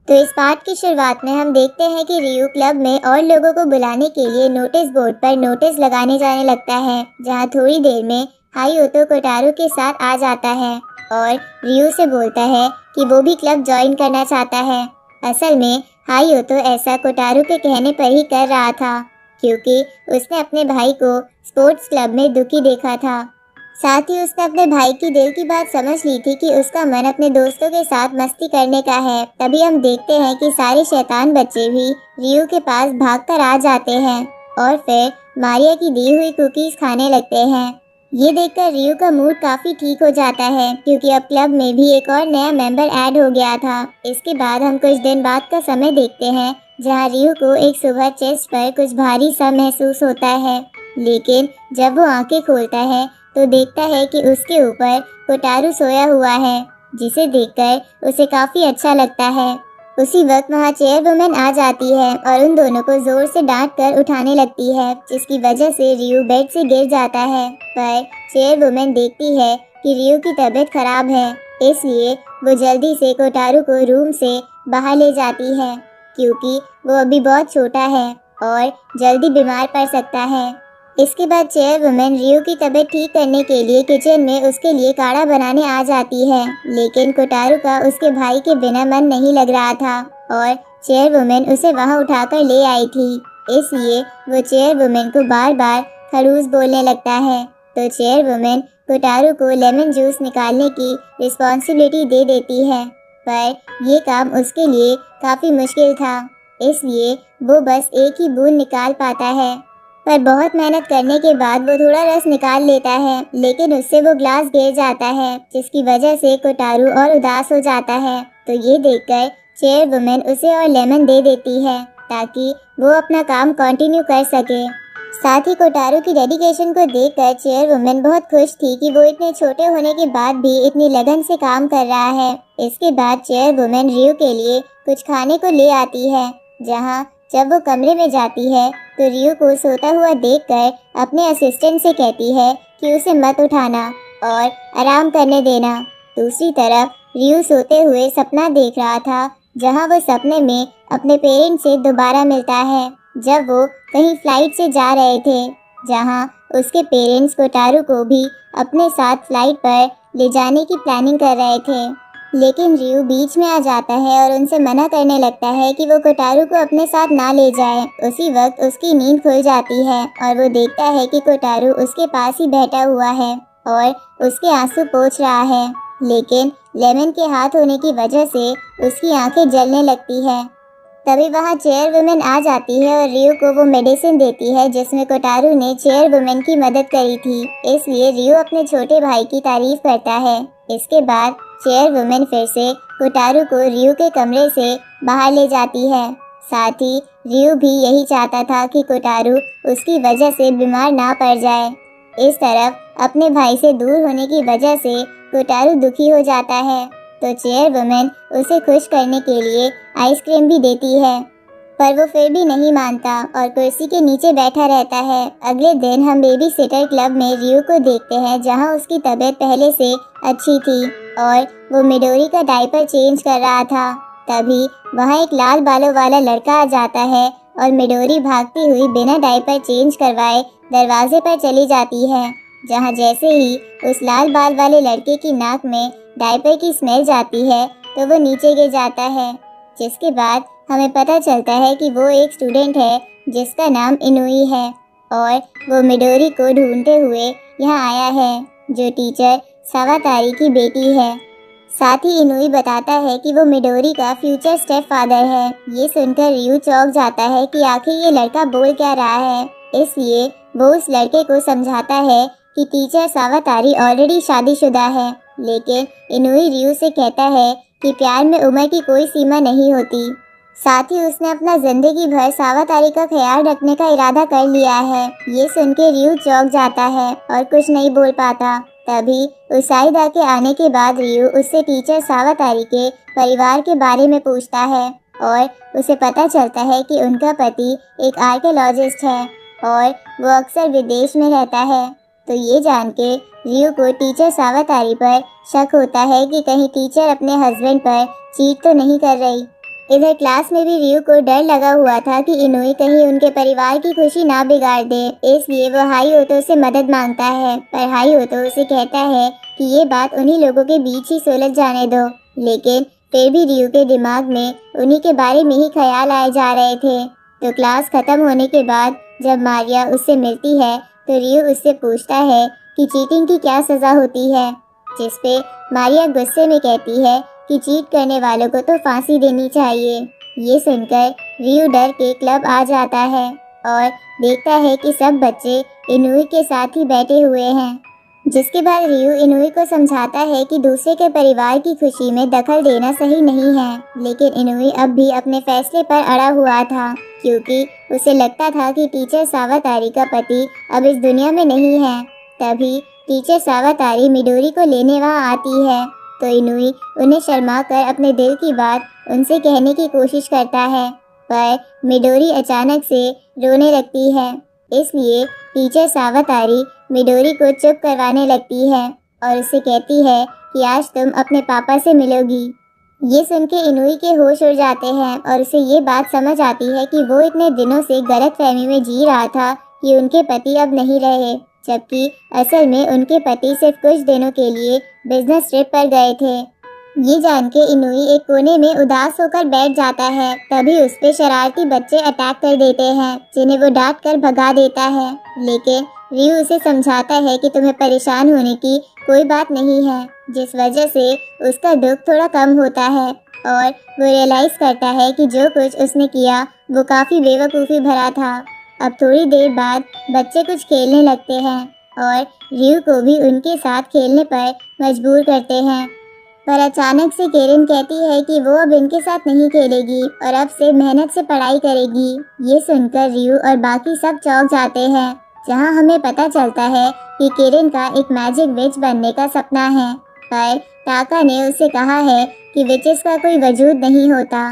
तो इस पार्ट की शुरुआत में हम देखते हैं कि रियू क्लब में और लोगों को बुलाने के लिए नोटिस बोर्ड पर नोटिस लगाने जाने लगता है, जहां थोड़ी देर में हायोतो कोटारू के साथ आ जाता है और रियू से बोलता है कि वो भी क्लब ज्वाइन करना चाहता है। असल में हायोतो ऐसा कोटारू के कहने पर ही कर रहा था, क्योंकि उसने अपने भाई को स्पोर्ट्स क्लब में दुखी देखा था। साथ ही उसने अपने भाई की दिल की बात समझ ली थी कि उसका मन अपने दोस्तों के साथ मस्ती करने का है। तभी हम देखते हैं कि सारे शैतान बच्चे भी रियू के पास भागकर आ जाते हैं और फिर मारिया की दी हुई कुकीज खाने लगते हैं। ये देखकर रियू का मूड काफी ठीक हो जाता है, क्योंकि अब क्लब में भी एक और नया मेंबर ऐड हो गया था। इसके बाद हम कुछ दिन बाद का समय देखते हैं, जहाँ रियू को एक सुबह चेस्ट पर कुछ भारी सा महसूस होता है, लेकिन जब वो आंखें खोलता है तो देखता है कि उसके ऊपर कोटारू सोया हुआ है, जिसे देखकर उसे काफी अच्छा लगता है। उसी वक्त वहाँ चेयर वुमेन आ जाती है और उन दोनों को जोर से डांट कर उठाने लगती है, जिसकी वजह से रियू बेड से गिर जाता है। पर चेयर वुमेन देखती है कि रियू की तबीयत खराब है, इसलिए वो जल्दी से कोटारू को रूम से बाहर ले जाती है, क्योंकि वो अभी बहुत छोटा है और जल्दी बीमार पड़ सकता है। इसके बाद चेयर वुमेन रियू की तबीयत ठीक करने के लिए किचन में उसके लिए काढ़ा बनाने आ जाती है, लेकिन कोटारू का उसके भाई के बिना मन नहीं लग रहा था और चेयर वुमेन उसे वहां उठाकर ले आई थी। इसलिए वो चेयर वुमेन को बार बार खड़ूस बोलने लगता है। तो चेयर वुमेन कोटारू को लेमन जूस निकालने की रिस्पॉन्सिबिलिटी दे देती है, पर ये काम उसके लिए काफ़ी मुश्किल था, इसलिए वो बस एक ही बूंद निकाल पाता है। पर बहुत मेहनत करने के बाद वो थोड़ा रस निकाल लेता है, लेकिन उससे वो ग्लास गिर जाता है, जिसकी वजह से कोटारू और उदास हो जाता है। तो ये देखकर चेयर वुमेन उसे और लेमन दे देती है, ताकि वो अपना काम कंटिन्यू कर सके। साथ ही कोटारू की डेडिकेशन को देखकर चेयर वुमेन बहुत खुश थी कि वो इतने छोटे होने के बाद भी इतनी लगन से काम कर रहा है। इसके बाद चेयर वुमेन रियू के लिए कुछ खाने को ले आती है, जहाँ जब वो कमरे में जाती है तो रियू को सोता हुआ देखकर अपने असिस्टेंट से कहती है कि उसे मत उठाना और आराम करने देना। दूसरी तरफ रियू सोते हुए सपना देख रहा था, जहां वो सपने में अपने पेरेंट्स से दोबारा मिलता है, जब वो कहीं फ्लाइट से जा रहे थे, जहां उसके पेरेंट्स कोटारू को भी अपने साथ फ्लाइट पर ले जाने की प्लानिंग कर रहे थे। लेकिन रियू बीच में आ जाता है और उनसे मना करने लगता है कि वो कोटारू को अपने साथ ना ले जाए। उसी वक्त उसकी नींद खुल जाती है और वो देखता है कि कोटारू उसके पास ही बैठा हुआ है और उसके आंसू पोंछ रहा है, लेकिन लेमन के हाथ होने की वजह से उसकी आंखें जलने लगती है। तभी वहाँ चेयर वुमेन आ जाती है और रियू को वो मेडिसिन देती है जिसमें कोटारू ने चेयर वुमेन की मदद करी थी। इसलिए रियू अपने छोटे भाई की तारीफ करता है। इसके बाद चेयर वुमेन फिर से कोटारू को रियू के कमरे से बाहर ले जाती है। साथ ही रियू भी यही चाहता था कि कोटारू उसकी वजह से बीमार ना पड़ जाए। इस तरफ अपने भाई से दूर होने की वजह से कोटारू दुखी हो जाता है, तो चेयर वुमेन उसे खुश करने के लिए आइसक्रीम भी देती है, पर वो फिर भी नहीं मानता और कुर्सी के नीचे बैठा रहता है। अगले दिन हम बेबी सिटर क्लब में रियू को देखते हैं, जहां उसकी तबीयत पहले से अच्छी थी और वो मिडोरी का डायपर चेंज कर रहा था। तभी वहां एक लाल बालों वाला लड़का आ जाता है और मिडोरी भागती हुई बिना डायपर चेंज करवाए दरवाजे पर चली जाती है, जहां जैसे ही उस लाल बाल वाले लड़के की नाक में डायपर की स्मेल जाती है तो वो नीचे गिर जाता है, जिसके बाद हमें पता चलता है कि वो एक स्टूडेंट है जिसका नाम इनुई है और वो मिडोरी को ढूंढते हुए यहाँ आया है, जो टीचर सावातारी की बेटी है। साथ ही इनुई बताता है कि वो मिडोरी का फ्यूचर स्टेप फादर है। ये सुनकर रियू चौंक जाता है कि आखिर ये लड़का बोल क्या रहा है। इसलिए वो उस लड़के को समझाता है कि टीचर सावातारी ऑलरेडी शादीशुदा है, लेकिन इनुई रियू से कहता है कि प्यार में उम्र की कोई सीमा नहीं होती। साथ ही उसने अपना जिंदगी भर सावातारी का ख्याल रखने का इरादा कर लिया है। ये सुन के रियू चौंक जाता है और कुछ नहीं बोल पाता। तभी उसाईदा के आने के बाद रियू उससे टीचर सावातारी के परिवार के बारे में पूछता है और उसे पता चलता है कि उनका पति एक आर्कियोलॉजिस्ट है और वो अक्सर विदेश में रहता है। तो ये जान के रियू को टीचर सावातारी पर शक होता है कि कहीं टीचर अपने हस्बैंड पर चीट तो नहीं कर रही। इधर क्लास में भी रियू को डर लगा हुआ था कि इनोई कहीं उनके परिवार की खुशी ना बिगाड़ दे, इसलिए वो हाईओतो से मदद मांगता है। पर हाईओतो उसे कहता है कि ये बात उन्हीं लोगों के बीच ही सुलझ जाने दो। लेकिन फिर भी रियू के दिमाग में उन्हीं के बारे में ही ख्याल आए जा रहे थे। तो क्लास खत्म होने के बाद जब मारिया उससे मिलती है तो रियू उससे पूछता है कि चीटिंग की क्या सज़ा होती है, जिसपे मारिया गुस्से में कहती है कि चीट करने वालों को तो फांसी देनी चाहिए। ये सुनकर रियू डर के क्लब आ जाता है और देखता है कि सब बच्चे इनुई के साथ ही बैठे हुए हैं। जिसके बाद रियू इनुई को समझाता है कि दूसरे के परिवार की खुशी में दखल देना सही नहीं है, लेकिन इनुई अब भी अपने फैसले पर अड़ा हुआ था, क्योंकि उसे लगता था कि टीचर सावातारी का पति अब इस दुनिया में नहीं है। तभी टीचर सावातारी मिडोरी को लेने वहाँ आती है, तो इनुई उन्हें शर्मा कर अपने दिल की बात उनसे कहने की कोशिश करता है, पर मिडोरी अचानक से रोने लगती है। इसलिए टीचर सावातारी मिडोरी को चुप करवाने लगती है और उसे कहती है कि आज तुम अपने पापा से मिलोगी। ये सुन के इनुई के होश उड़ जाते हैं और उसे ये बात समझ आती है कि वो इतने दिनों से गलतफहमी में जी रहा था कि उनके पति अब नहीं रहे, जबकि असल में उनके पति सिर्फ कुछ दिनों के लिए बिजनेस ट्रिप पर गए थे। ये जान के इनुई एक कोने में उदास होकर बैठ जाता है। तभी उस पे शरारती बच्चे अटैक कर देते हैं, जिन्हें वो डांट कर भगा देता है। लेकिन रियू उसे समझाता है कि तुम्हें परेशान होने की कोई बात नहीं है, जिस वजह से उसका दुख थोड़ा कम होता है और वो रियलाइज़ करता है कि जो कुछ उसने किया वो काफ़ी बेवकूफ़ी भरा था। अब थोड़ी देर बाद बच्चे कुछ खेलने लगते हैं और रियू को भी उनके साथ खेलने पर मजबूर करते हैं। पर अचानक से केरिन कहती है कि वो अब इनके साथ नहीं खेलेगी और अब से मेहनत से पढ़ाई करेगी। ये सुनकर रियू और बाकी सब चौंक जाते हैं, जहां हमें पता चलता है कि केरिन का एक मैजिक विच बनने का सपना है। पर टाका ने उसे कहा है कि विचेस का कोई वजूद नहीं होता,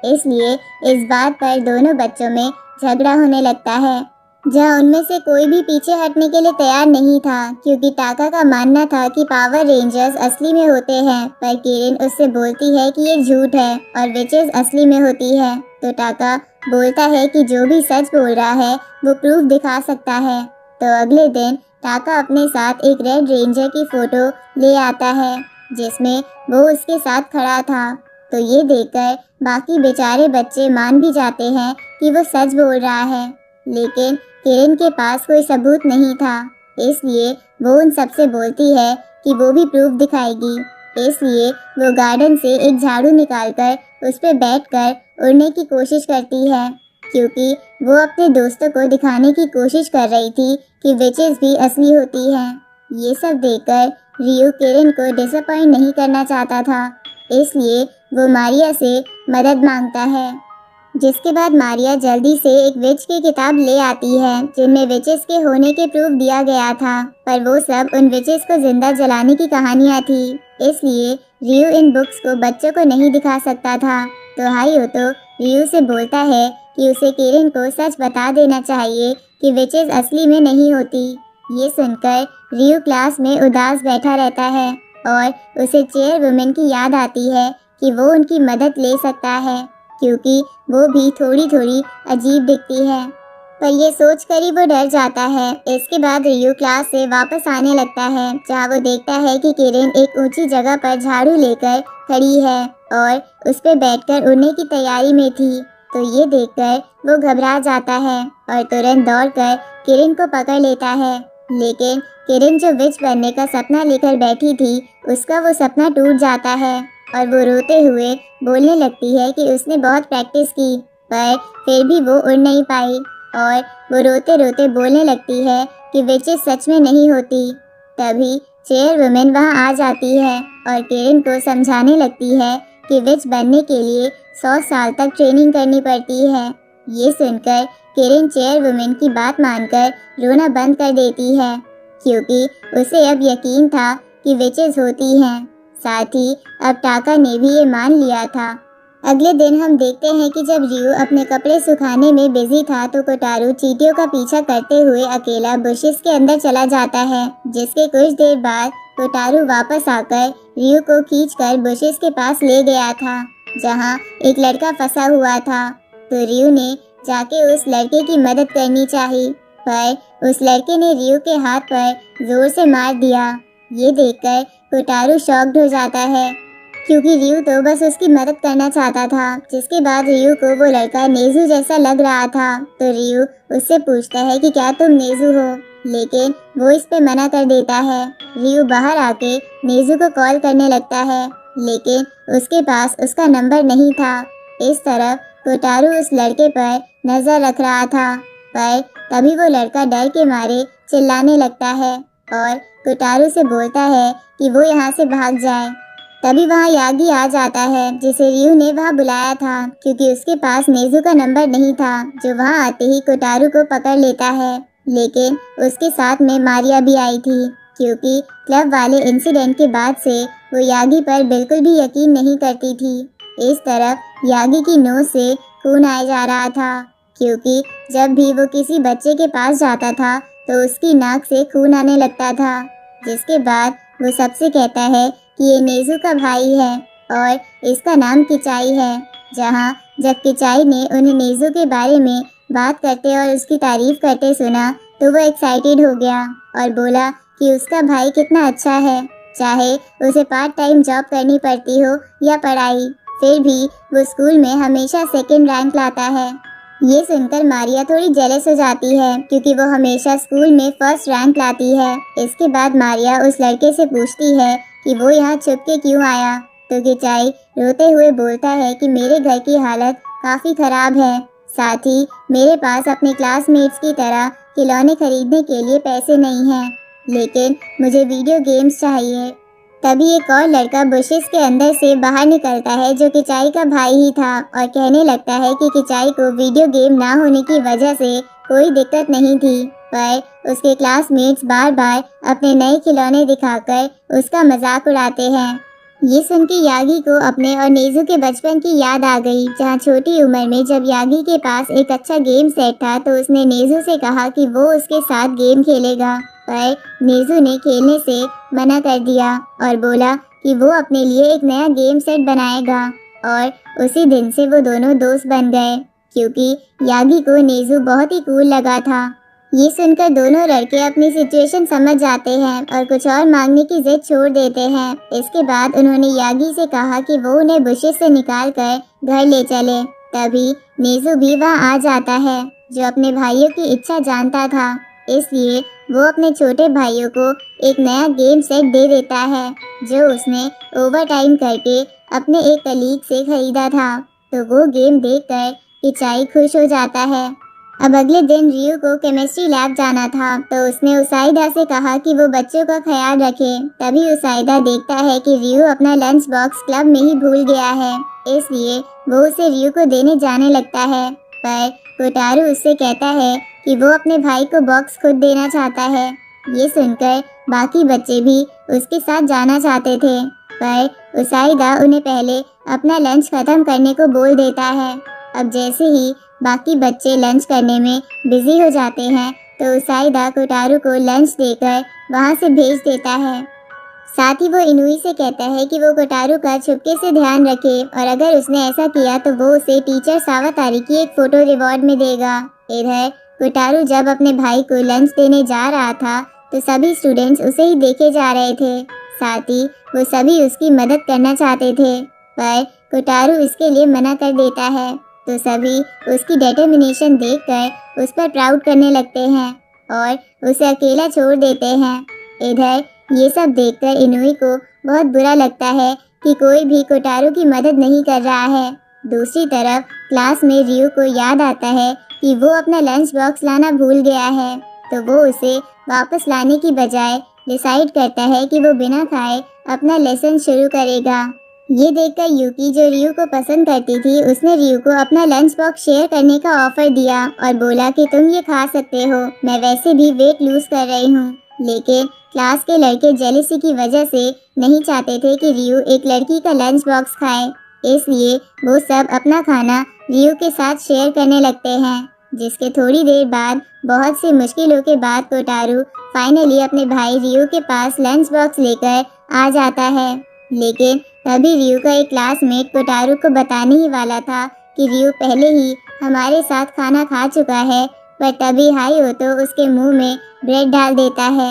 इसलिए इस बात पर दोनों बच्चों में झगड़ा होने लगता है, जहाँ उनमें से कोई भी पीछे हटने के लिए तैयार नहीं था, क्योंकि टाका का मानना था कि पावर रेंजर्स असली में होते हैं। पर केरिन उससे बोलती है कि ये झूठ है और विचेस असली में होती है। तो टाका बोलता है कि जो भी सच बोल रहा है वो प्रूफ दिखा सकता है। तो अगले दिन टाका अपने साथ एक रेड रेंजर की फोटो ले आता है, जिसमें वो उसके साथ खड़ा था। तो ये देखकर बाकी बेचारे बच्चे मान भी जाते हैं कि वो सच बोल रहा है, लेकिन केरिन के पास कोई सबूत नहीं था, इसलिए वो उन सबसे बोलती है कि वो भी प्रूफ दिखाएगी। इसलिए वो गार्डन से एक झाड़ू निकालकर उस पर बैठकर उड़ने की कोशिश करती है, क्योंकि वो अपने दोस्तों को दिखाने की कोशिश कर रही थी कि विचेस भी असली होती हैं। ये सब देखकर रियू केरिन को डिसअपॉइंट नहीं करना चाहता था, इसलिए वो मारिया से मदद मांगता है। जिसके बाद मारिया जल्दी से एक विच की किताब ले आती है, जिनमें विचेस के होने के प्रूफ दिया गया था, पर वो सब उन विचेस को जिंदा जलाने की कहानियाँ थी, इसलिए रियू इन बुक्स को बच्चों को नहीं दिखा सकता था। तो हाईओतो रियू से बोलता है कि उसे केरिन को सच बता देना चाहिए कि विचेस असली में नहीं होती। ये सुनकर रियू क्लास में उदास बैठा रहता है और उसे चेयर वुमेन की याद आती है कि वो उनकी मदद ले सकता है, क्योंकि वो भी थोड़ी थोड़ी अजीब दिखती है। पर ये सोच कर ही वो डर जाता है। इसके बाद रियू क्लास से वापस आने लगता है, जहाँ वो देखता है कि केरिन एक ऊंची जगह पर झाड़ू लेकर खड़ी है और उस पर बैठकर उड़ने की तैयारी में थी। तो ये देखकर वो घबरा जाता है और तुरंत दौड़कर केरिन को पकड़ लेता है। लेकिन केरिन जो विच बनने का सपना लेकर बैठी थी, उसका वो सपना टूट जाता है और वो रोते हुए बोलने लगती है कि उसने बहुत प्रैक्टिस की, पर फिर भी वो उड़ नहीं पाई और वो रोते रोते बोलने लगती है कि विचेस सच में नहीं होती। तभी चेयर वुमेन वहाँ आ जाती है और केरिन को समझाने लगती है कि विच बनने के लिए 100 साल तक ट्रेनिंग करनी पड़ती है। ये सुनकर केरिन चेयर वुमेन की बात मानकर रोना बंद कर देती है, क्योंकि उसे अब यकीन था कि विचेस होती हैं। साथ ही अब टाका ने भी ये मान लिया था। अगले दिन हम देखते हैं कि जब रियू अपने कपड़े सुखाने में बिजी था, तो कोटारू चींटियों का पीछा करते हुए अकेला बुशेस के अंदर चला जाता है। जिसके कुछ देर बाद कोटारू वापस आकर रियू को खींचकर बुशेस के पास ले गया था जहाँ एक लड़का फंसा हुआ था। तो रियू ने जाके उस लड़के की मदद करनी चाहिए, पर उस लड़के ने रियू के हाथ पर जोर से मार दिया। ये देखकर कोटारू शॉक्ड हो जाता है, क्योंकि रियू तो बस उसकी मदद करना चाहता था। जिसके बाद रियू को वो लड़का नेज़ू जैसा लग रहा था। तो रियू उससे पूछता है कि क्या तुम नेज़ू हो, लेकिन वो इस पे मना कर देता है। रियू बाहर आके नेज़ू को कॉल करने लगता है, लेकिन उसके पास उसका नंबर नहीं था। इस तरफ कोटारू उस लड़के पर नजर रख रहा था, पर तभी वो लड़का डर के मारे चिल्लाने लगता है और कोटारू से बोलता है कि वो यहाँ से भाग जाए। तभी वहाँ यागी आ जाता है, जिसे रियू ने वहाँ बुलाया था, क्योंकि उसके पास नेज़ू का नंबर नहीं था, जो वहाँ आते ही कोटारू को पकड़ लेता है। लेकिन उसके साथ में मारिया भी आई थी, क्योंकि क्लब वाले इंसिडेंट के बाद से वो यागी पर बिल्कुल भी यकीन नहीं करती थी। इस तरफ यागी की नोज से खून आया जा रहा था, क्योंकि जब भी वो किसी बच्चे के पास जाता था तो उसकी नाक से खून आने लगता था। जिसके बाद वो सबसे कहता है कि ये नेज़ू का भाई है और इसका नाम किचाई है। जहाँ जब किचाई ने उन्हें नेज़ू के बारे में बात करते और उसकी तारीफ करते सुना तो वो एक्साइटेड हो गया और बोला कि उसका भाई कितना अच्छा है, चाहे उसे पार्ट टाइम जॉब करनी पड़ती हो या पढ़ाई, फिर भी वो स्कूल में हमेशा सेकंड रैंक लाता है। ये सुनकर मारिया थोड़ी जेलस हो जाती है, क्योंकि वो हमेशा स्कूल में फर्स्ट रैंक लाती है। इसके बाद मारिया उस लड़के से पूछती है कि वो यहाँ छुप के क्यों आया। तो किचाई रोते हुए बोलता है कि मेरे घर की हालत काफ़ी ख़राब है, साथ ही मेरे पास अपने क्लासमेट्स की तरह खिलौने खरीदने के लिए पैसे नहीं हैं, लेकिन मुझे वीडियो गेम्स चाहिए। तभी एक और लड़का बुशेस के अंदर से बाहर निकलता है, जो किचाई का भाई ही था, और कहने लगता है कि किचाई को वीडियो गेम ना होने की वजह से कोई दिक्कत नहीं थी, पर उसके क्लासमेट्स बार बार अपने नए खिलौने दिखाकर उसका मजाक उड़ाते हैं। ये सुन के यागी को अपने और नेज़ू के बचपन की याद आ गई, जहाँ छोटी उम्र में जब यागी के पास एक अच्छा गेम सेट था तो उसने नेज़ू से कहा कि वो उसके साथ गेम खेलेगा, पर नेज़ू ने खेलने से मना कर दिया और बोला कि वो अपने लिए एक नया गेम सेट बनाएगा। और उसी दिन से वो दोनों दोस्त बन गए, क्योंकि यागी को नेज़ू बहुत ही कूल लगा था। ये सुनकर दोनों लड़के अपनी सिचुएशन समझ जाते हैं और कुछ और मांगने की जिद छोड़ देते हैं। इसके बाद उन्होंने यागी से कहा कि वो उन्हें बुशेस से निकाल कर घर ले चले। तभी नेज़ू भी वहाँ आ जाता है, जो अपने भाइयों की इच्छा जानता था, इसलिए वो अपने छोटे भाइयों को एक नया गेम सेट दे देता है, जो उसने ओवर टाइम करके अपने एक कलीग से खरीदा था। तो वो गेम देखकर किचाई खुश हो जाता है। अब अगले दिन रियू को केमिस्ट्री लैब जाना था, तो उसने उसाइदा से कहा कि वो बच्चों का ख्याल रखे। तभी उसाइदा देखता है कि रियू अपना लंच बॉक्स क्लब में ही भूल गया है, इसलिए वो उसे रियू को देने जाने लगता है, पर कोटारू उससे कहता है कि वो अपने भाई को बॉक्स खुद देना चाहता है। ये सुनकर बाकी बच्चे भी उसके साथ जाना चाहते थे, पर उसाइदा उन्हें पहले अपना लंच खत्म करने को बोल देता है। अब जैसे ही बाकी बच्चे लंच करने में बिजी हो जाते हैं, तो उसाइदा कोटारू को लंच देकर वहाँ से भेज देता है। साथ ही वो इनुई से कहता है कि वो कोटारू का चुपके से ध्यान रखे, और अगर उसने ऐसा किया तो वो उसे टीचर सावातारी की एक फ़ोटो रिवॉर्ड में देगा। इधर कोटारू जब अपने भाई को लंच देने जा रहा था, तो सभी स्टूडेंट्स उसे ही देखे जा रहे थे, साथ ही वो सभी उसकी मदद करना चाहते थे, पर कोटारू इसके लिए मना कर देता है। तो सभी उसकी डिटर्मिनेशन देखकर उस पर प्राउड करने लगते हैं और उसे अकेला छोड़ देते हैं। इधर ये सब देखकर इनुई को बहुत बुरा लगता है कि कोई भी कोटारू की मदद नहीं कर रहा है। दूसरी तरफ क्लास में रियू को याद आता है कि वो अपना लंच बॉक्स लाना भूल गया है, तो वो उसे वापस लाने की बजाय डिसाइड करता है कि वो बिना खाए अपना लेसन शुरू करेगा। ये देखकर यूकी, जो रियू को पसंद करती थी, उसने रियू को अपना लंच बॉक्स शेयर करने का ऑफर दिया और बोला कि तुम ये खा सकते हो, मैं वैसे भी वेट लूज कर रही हूँ। लेकिन क्लास के लड़के जेलिसी की वजह से नहीं चाहते थे कि रियू एक लड़की का लंच बॉक्स खाए, इसलिए वो सब अपना खाना रियू के साथ शेयर करने लगते हैं। जिसके थोड़ी देर बाद बहुत सी मुश्किलों के बाद कोटारू फाइनली अपने भाई रियू के पास लंच बॉक्स लेकर आ जाता है, लेकिन तभी रियू का एक क्लासमेट कोटारू को बताने ही वाला था कि रियू पहले ही हमारे साथ खाना खा चुका है, पर तभी हाईओतो उसके मुंह में ब्रेड डाल देता है।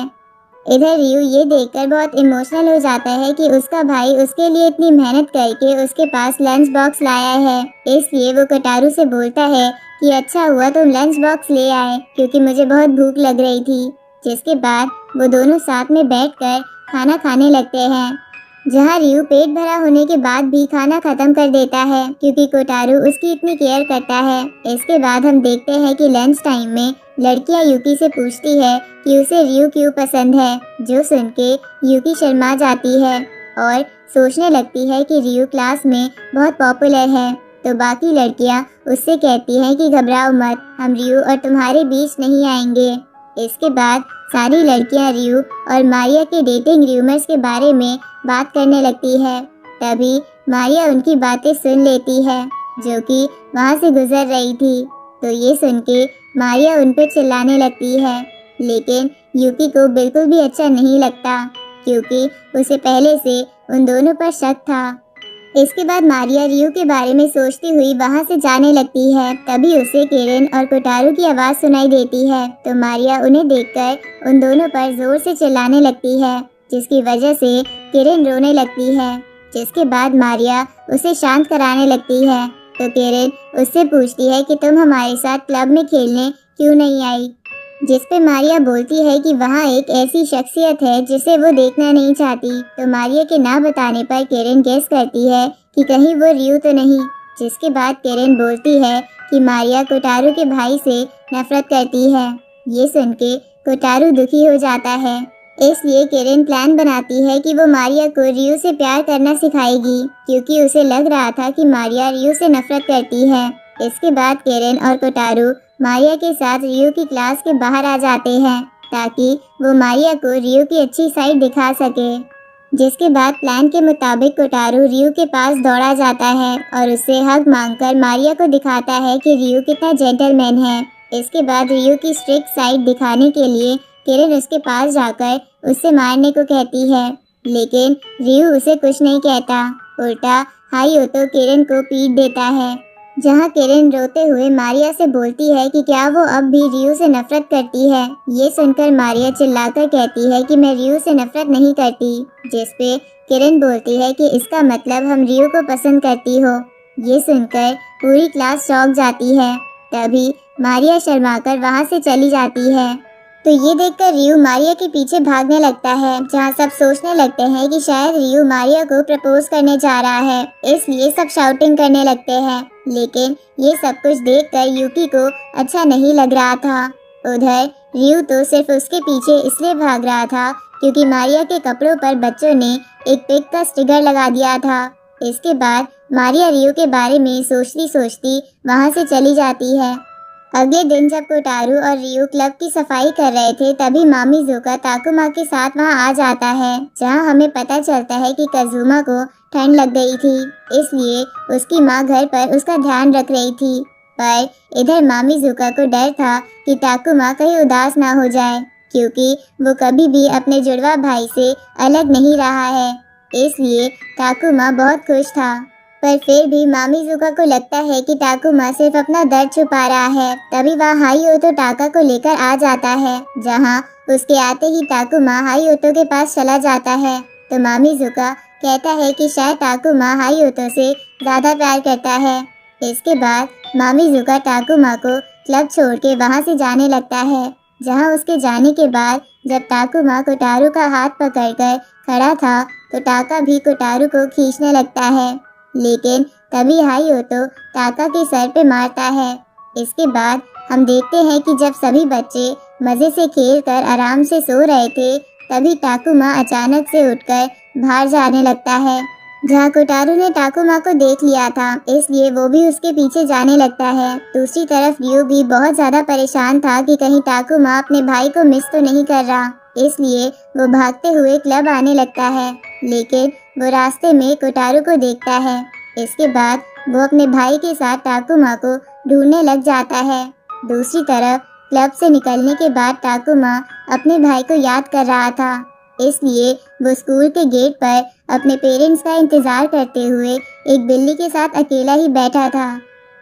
इधर रियू ये देखकर बहुत इमोशनल हो जाता है कि उसका भाई उसके लिए इतनी मेहनत करके उसके पास लंच बॉक्स लाया है। इसलिए वो कोटारू से बोलता है कि अच्छा हुआ तुम लंच बॉक्स ले आए, क्योंकि मुझे बहुत भूख लग रही थी। जिसके बाद वो दोनों साथ में बैठकर खाना खाने लगते हैं, जहाँ रियू पेट भरा होने के बाद भी खाना खत्म कर देता है क्योंकि कोटारू उसकी इतनी केयर करता है। इसके बाद हम देखते हैं कि लंच टाइम में लड़कियां यूकी से पूछती है कि उसे रियू क्यों पसंद है, जो सुन के यूकी शर्मा जाती है और सोचने लगती है कि रियू क्लास में बहुत पॉपुलर है। तो बाकी लड़कियां उससे कहती हैं कि घबराओ मत, हम रियू और तुम्हारे बीच नहीं आएंगे। इसके बाद सारी लड़कियां रियू और मारिया के डेटिंग र्यूमर्स के बारे में बात करने लगती है। तभी मारिया उनकी बातें सुन लेती है, जो कि वहां से गुजर रही थी। तो ये सुन के मारिया उन पे चिल्लाने लगती है, लेकिन यूकी को बिल्कुल भी अच्छा नहीं लगता क्योंकि उसे पहले से उन दोनों पर शक था। इसके बाद मारिया रियू के बारे में सोचती हुई वहां से जाने लगती है। तभी उसे केरन और कोटारू की आवाज़ सुनाई देती है। तो मारिया उन्हें देखकर उन दोनों पर जोर से चिल्लाने लगती है, जिसकी वजह से केरन रोने लगती है। जिसके बाद मारिया उसे शांत कराने लगती है। तो केरन उससे पूछती है कि तुम हमारे साथ क्लब में खेलने क्यों नहीं आई, जिस पे मारिया बोलती है कि वहाँ एक ऐसी शख्सियत है जिसे वो देखना नहीं चाहती। तो मारिया के ना बताने पर केरन गेस करती है कि कहीं वो रियू तो नहीं। जिसके बाद केरन बोलती है कि मारिया कोटारू के भाई से नफरत करती है। ये सुन के कोटारू दुखी हो जाता है, इसलिए केरन प्लान बनाती है कि वो मारिया को रियू से प्यार करना सिखाएगी, क्योंकि उसे लग रहा था कि मारिया रियू से नफरत करती है। इसके बाद केरन और कोटारू मारिया के साथ रियू की क्लास के बाहर आ जाते हैं ताकि वो मारिया को रियू की अच्छी साइड दिखा सके। जिसके बाद प्लान के मुताबिक कोटारू रियू के पास दौड़ा जाता है और उससे हक मांगकर मारिया को दिखाता है कि रियू कितना जेंटलमैन है। इसके बाद रियू की स्ट्रिक्ट साइड दिखाने के लिए केरन उसके पास जाकर उससे मारने को कहती है, लेकिन रियू उसे कुछ नहीं कहता। उल्टा हाईओतो केरन को पीट देता है, जहाँ केरन रोते हुए मारिया से बोलती है कि क्या वो अब भी रियू से नफरत करती है। ये सुनकर मारिया चिल्लाकर कहती है कि मैं रियू से नफरत नहीं करती, जिसपे केरन बोलती है कि इसका मतलब हम रियू को पसंद करती हो। ये सुनकर पूरी क्लास चौंक जाती है। तभी मारिया शर्माकर वहाँ से चली जाती है। तो ये देखकर रियू मारिया के पीछे भागने लगता है, जहाँ सब सोचने लगते हैं कि शायद रियू मारिया को प्रपोज करने जा रहा है, इसलिए सब शाउटिंग करने लगते हैं। लेकिन ये सब कुछ देखकर यूकी को अच्छा नहीं लग रहा था। उधर रियू तो सिर्फ उसके पीछे इसलिए भाग रहा था क्योंकि मारिया के कपड़ों पर बच्चों ने एक पिग का स्टिकर लगा दिया था। इसके बाद मारिया रियू के बारे में सोचती सोचती वहाँ से चली जाती है। अगले दिन जब कोटारू और रियू क्लब की सफाई कर रहे थे, तभी मामीजुका ताकुमा के साथ वहां आ जाता है, जहां हमें पता चलता है कि कजुमा को ठंड लग गई थी, इसलिए उसकी मां घर पर उसका ध्यान रख रही थी। पर इधर मामीजुका को डर था कि ताकुमा कहीं उदास ना हो जाए, क्योंकि वो कभी भी अपने जुड़वा भाई से अलग नहीं रहा है। इसलिए ताकुमा बहुत खुश था। पर फिर भी मामीजुका को लगता है कि ताकुमा सिर्फ अपना दर्द छुपा रहा है। तभी वह हाईओतो टाका को लेकर आ जाता है, जहां उसके आते ही ताकुमा हाईओतो के पास चला जाता है। तो मामीजुका कहता है कि शायद ताकुमा हाईओतो से ज्यादा प्यार करता है। इसके बाद मामीजुका ताकुमा को क्लब छोड़ के वहाँ से जाने लगता है, जहाँ उसके जाने के बाद जब ताकुमा कोटारू का हाथ पकड़कर खड़ा था, तो टाका भी कोटारू को खींचने लगता है, लेकिन तभी हाईओतो टाका के सर पे मारता है। इसके बाद हम देखते हैं कि जब सभी बच्चे मज़े से खेलकर आराम से सो रहे थे, तभी टाकुमा अचानक से उठकर बाहर जाने लगता है, जहाँ कोटारू ने टाकुमा को देख लिया था, इसलिए वो भी उसके पीछे जाने लगता है। दूसरी तरफ रियू भी बहुत ज़्यादा परेशान था कि कहीं टाकुमा अपने भाई को मिस तो नहीं कर रहा, इसलिए वो भागते हुए क्लब आने लगता है, लेकिन वो रास्ते में कोटारू को देखता है। इसके बाद वो अपने भाई के साथ टाकुमा को ढूंढने लग जाता है। दूसरी तरफ क्लब से निकलने के बाद टाकुमा अपने भाई को याद कर रहा था। इसलिए वो स्कूल के गेट पर अपने पेरेंट्स का इंतजार करते हुए एक बिल्ली के साथ अकेला ही बैठा था।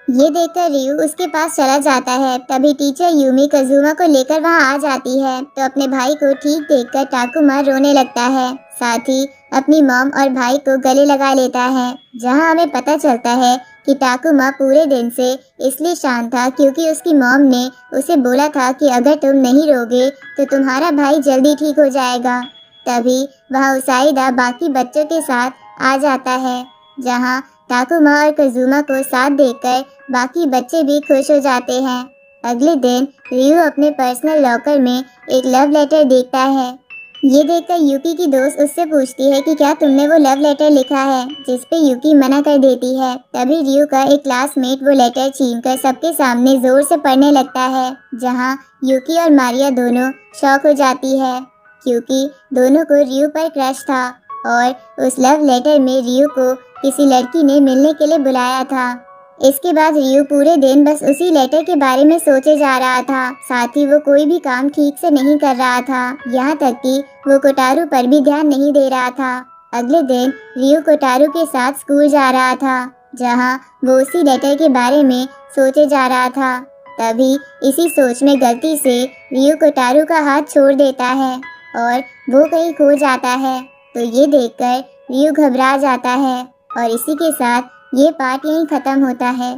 ये देखकर रियू उसके पास चला जाता है। तभी टीचर यूमी कज़ुमा को लेकर वहां आ जाती है तो अपने भाई को ठीक देखकर टाकुमा रोने लगता है। साथ ही अपनी मॉम और भाई को गले लगा लेता है, जहां हमें पता चलता है कि टाकुमा पूरे दिन से इसलिए शांत था क्योंकि उसकी मॉम ने उसे बोला था कि अगर तुम नहीं रोगे तो तुम्हारा भाई जल्दी ठीक हो जाएगा। तभी वहां उसाईदा बाकी बच्चों के साथ आ जाता है, जहां टाकुमा और कज़ुमा को साथ देखकर बाकी बच्चे भी खुश हो जाते हैं। अगले दिन रियू अपने पर्सनल लॉकर में एक लव लेटर देखता है। ये देखकर यूकी की दोस्त उससे पूछती है कि क्या तुमने वो लव लेटर लिखा है, जिस पे यूकी मना कर देती है। तभी रियू का एक क्लासमेट वो लेटर छीनकर सबके सामने जोर से पढ़ने लगता है, जहां यूकी और मारिया दोनों शॉक हो जाती है क्योंकि दोनों को रियू पर क्रश था और उस लव लेटर में रियू को किसी लड़की ने मिलने के लिए बुलाया था। इसके बाद रियू पूरे दिन बस उसी लेटर के बारे में सोचे जा रहा था। साथ ही वो कोई भी काम ठीक से नहीं कर रहा था, यहाँ तक कि वो कोटारू पर भी ध्यान नहीं दे रहा था। अगले दिन रियू कोटारू के साथ स्कूल जा रहा था, जहाँ वो उसी लेटर के बारे में सोचे जा रहा था। तभी इसी सोच में गलती से रियू कोटारू का हाथ छोड़ देता है और वो कहीं खो जाता है। तो ये देखकर रियू घबरा जाता है और इसी के साथ ये पार्ट यहीं खत्म होता है।